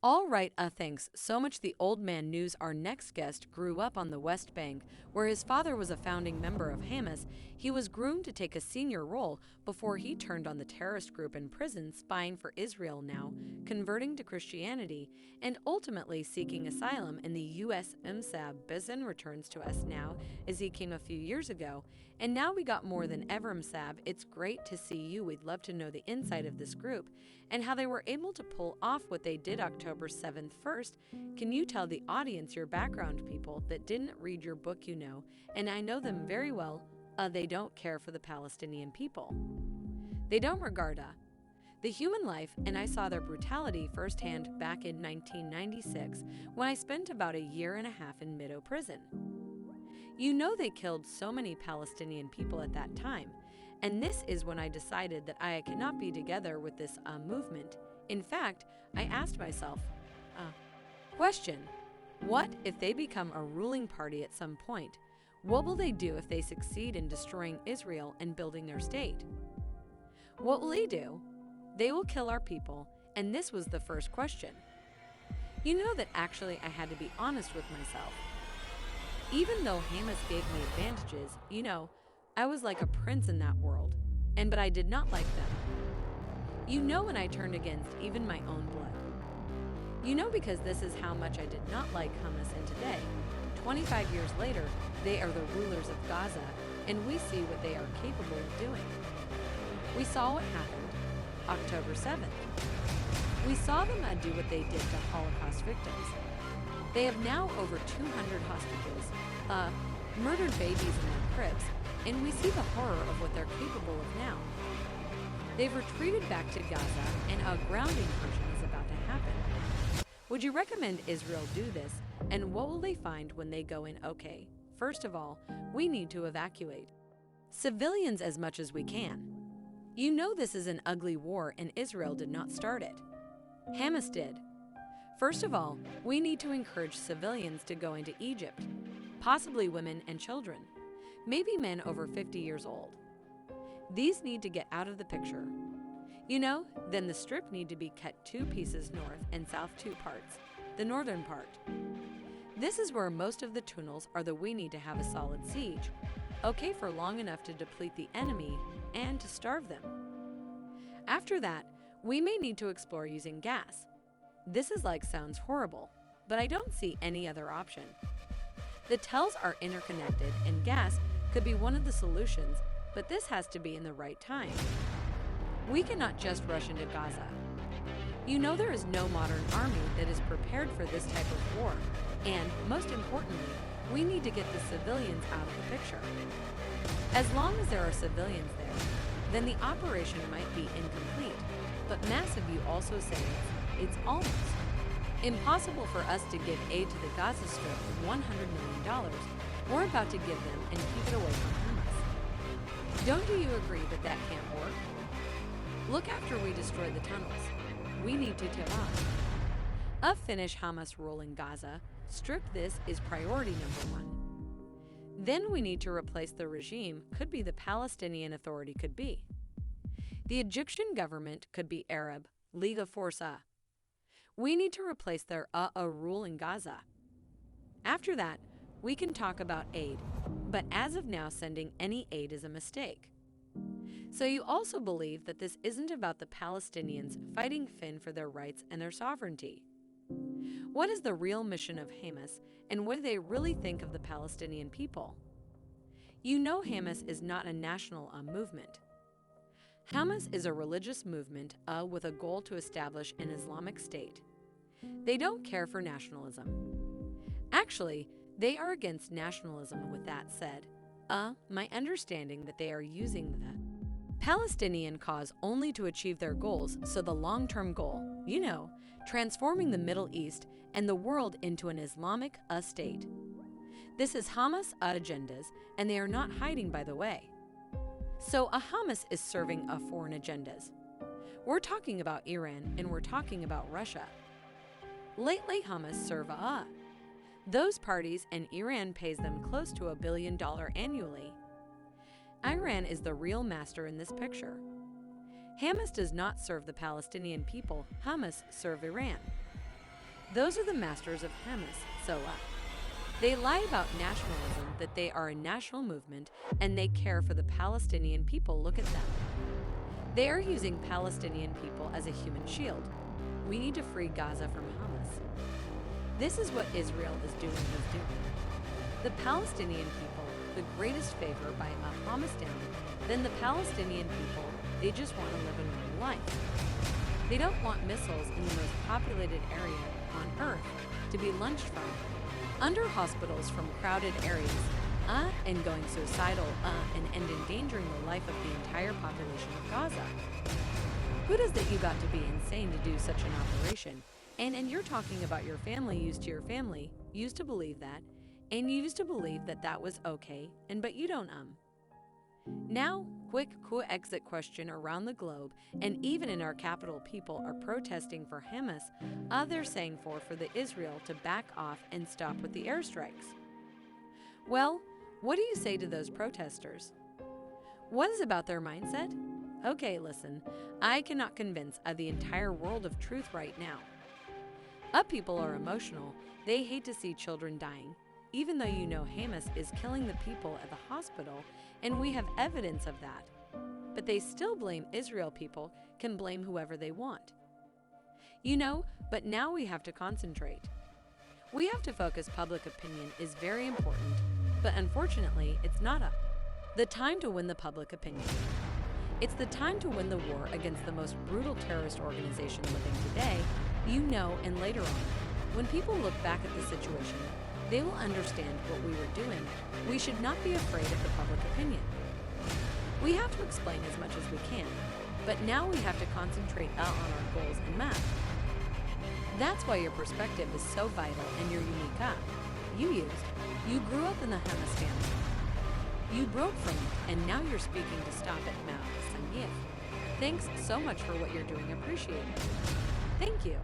All right, thanks so much. Theoldmannews, our next guest, grew up on the West Bank, where his father was a founding member of Hamas. He was groomed to take a senior role before he turned on the terrorist group in prison, spying for Israel now, converting to Christianity, and ultimately seeking asylum in the U.S. MSAB. Bizin returns to us now, as he came a few years ago, and now we got more than ever. MSAB, it's great to see you. We'd love to know the inside of this group and how they were able to pull off what they did October 7th. First, can you tell the audience your background, people that didn't read your book, and I know them very well, they don't care for the Palestinian people. They don't regard the human life, and I saw their brutality firsthand back in 1996 when I spent about a year and a half in Middo prison. They killed so many Palestinian people at that time. And this is when I decided that I cannot be together with this movement. In fact, I asked myself, question, what if they become a ruling party at some point? What will they do if they succeed in destroying Israel and building their state? What will they do? They will kill our people, and this was the first question. That actually I had to be honest with myself. Even though Hamas gave me advantages, I was like a prince in that world, but I did not like them. When I turned against even my own blood. Because this is how much I did not like Hamas, and today, 25 years later, they are the rulers of Gaza, and we see what they are capable of doing. We saw what happened October 7th. We saw them do what they did to Holocaust victims. They have now over 200 hostages, murdered babies in their cribs, and we see the horror of what they're capable of now. They've retreated back to Gaza, and a grounding version is about to happen. Would you recommend Israel do this, and what will they find when they go in? Okay, first of all, we need to evacuate civilians as much as we can. This is an ugly war, and Israel did not start it. Hamas did. First of all, we need to encourage civilians to go into Egypt, possibly women and children. Maybe men over 50 years old. These need to get out of the picture. Then the strip need to be cut 2 pieces north and south 2 parts, the northern part. This is where most of the tunnels are we need to have a solid siege, okay, for long enough to deplete the enemy and to starve them. After that, we may need to explore using gas. This sounds horrible, but I don't see any other option. The tells are interconnected, and gas could be one of the solutions, but this has to be in the right time. We cannot just rush into Gaza. There is no modern army that is prepared for this type of war, and most importantly, we need to get the civilians out of the picture. As long as there are civilians there, then the operation might be incomplete, but massive. You also say it's almost impossible for us to give aid to the Gaza Strip with $100 million we're about to give them and keep it away from Hamas. Don't you agree that that can't work? Look, after we destroy the tunnels, we need to tip off. Finish Hamas rule in Gaza. Strip this is priority number 1. Then we need to replace the regime. Could be the Palestinian Authority, could be the Egyptian government, could be Arab League of Force. We need to replace their rule in Gaza. After that, we can talk about aid, but as of now, sending any aid is a mistake. So you also believe that this isn't about the Palestinians fighting for their rights and their sovereignty. What is the real mission of Hamas, and what do they really think of the Palestinian people? Hamas is not a national movement. Hamas is a religious movement with a goal to establish an Islamic state. They don't care for nationalism. Actually, they are against nationalism. With that said, my understanding that they are using the Palestinian cause only to achieve their goals, so the long-term goal, transforming the Middle East and the world into an Islamic state. This is Hamas agendas, and they are not hiding, by the way. So Hamas is serving foreign agendas. We're talking about Iran, and we're talking about Russia. Lately, Hamas serve those parties, and Iran pays them close to $1 billion annually. Iran is the real master in this picture. Hamas does not serve the Palestinian people. Hamas serve Iran. Those are the masters of Hamas, so they lie about nationalism, that they are a national movement and they care for the Palestinian people. Look at them. They are using Palestinian people as a human shield. We need to free Gaza from Hamas. This is what Israel is doing. The Palestinian people, the greatest favor by a Hamas down, then the Palestinian people, they just want to live a normal life. They don't want missiles in the most populated area on Earth to be launched from, under hospitals from crowded areas, and going suicidal, and endangering the life of the entire population of Gaza. Who does that you got to be insane to do such an operation? And you're talking about your family used to believe that, and you used to believe that that was okay, but you don't, Now, quick exit question around the globe, and even in our capital, people are protesting for Hamas. They're saying for the Israel to back off and stop with the airstrikes. Well, what do you say to those protesters? What is about their mindset? Okay, listen, I cannot convince the entire world of truth right now. People are emotional. They hate to see children dying, even though you know Hamas is killing the people at the hospital, and we have evidence of that. But they still blame Israel. People can blame whoever they want. But now we have to concentrate. We have to focus. Public opinion is very important, but unfortunately, it's not the time to win the public opinion. It's the time to win the war against the most brutal terrorist organization living today, and later on, when people look back at the situation, they will understand what we were doing. We should not be afraid of the public opinion. We have to explain as much as we can, but now we have to concentrate on our goals and math. That's why your perspective is so vital and you're unique. You grew up in the Hamas family. You broke from it, and now you're speaking to stop it now. Thanks so much for what you're doing. Appreciate it. Thank you.